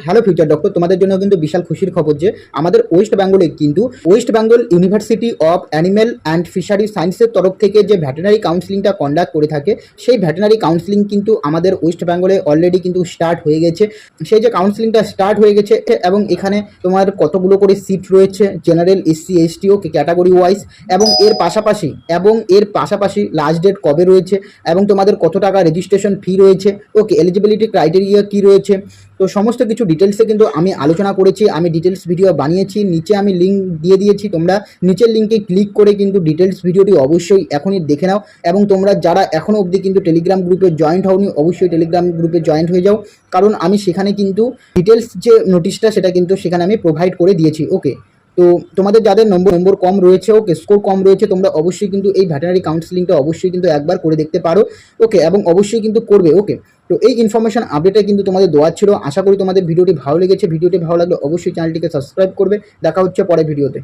Hello future doctor, তোমাদের জন্য কিন্তু বিশাল খুশির খবর যে আমাদের ওয়েস্ট বেঙ্গলে কিন্তু West Bengal university of animal and fishery সায়েন্সের তরফ থেকে যে ভেটেরিনারি কাউন্সিলিংটা কন্ডাক্ট করে থাকে, সেই ভেটেরিনারি কাউন্সিলিং কিন্তু আমাদের ওয়েস্ট বেঙ্গলে অলরেডি কিন্তু স্টার্ট হয়ে গেছে। সেই যে কাউন্সিলিংটা স্টার্ট হয়ে গেছে এবং এখানে তোমার কতগুলো করে সিট রয়েছে জেনারেল, এসসি, এসটি ওকে ক্যাটাগরি ওয়াইজ, এবং এর পাশাপাশি লাস্ট ডেট কবে রয়েছে এবং তোমাদের কত টাকা রেজিস্ট্রেশন ফি রয়েছে, ওকে এলিজিবিলিটি ক্রাইটেরিয়া কী রয়েছে, তো সমস্ত কিছু ডিটেলসে কিন্তু আমি আলোচনা করেছি। আমি ডিটেলস ভিডিও বানিয়েছি, নিচে আমি লিঙ্ক দিয়ে দিয়েছি, তোমরা নিচের লিঙ্কে ক্লিক করে কিন্তু ডিটেলস ভিডিওটি অবশ্যই এখনই দেখে নাও। এবং তোমরা যারা এখনও অবধি কিন্তু টেলিগ্রাম গ্রুপে জয়েন্ট হওনি, অবশ্যই টেলিগ্রাম গ্রুপে জয়েন্ট হয়ে যাও, কারণ আমি সেখানে কিন্তু ডিটেলস যে নোটিশটা সেটা কিন্তু সেখানে আমি প্রোভাইড করে দিয়েছি। ওকে, তো তোমাদের যাদের নম্বর কম রয়েছে, ওকে স্কোর কম রয়েছে, তোমরা অবশ্যই কিন্তু এই ভেটেরিনারি কাউন্সিলিংটা অবশ্যই কিন্তু একবার করে দেখতে পারো। ওকে, এবং অবশ্যই কিন্তু করবে। ওকে, তো এই ইনফরমেশন আপডেটে কিন্তু তোমাদের দেওয়ার ছিল। আশা করি তোমাদের ভিডিওটি ভালো লেগেছে। ভিডিওটি ভালো লাগলে অবশ্যই চ্যানেলটিকে সাবস্ক্রাইব করবে। দেখা হচ্ছে পরের ভিডিওতে।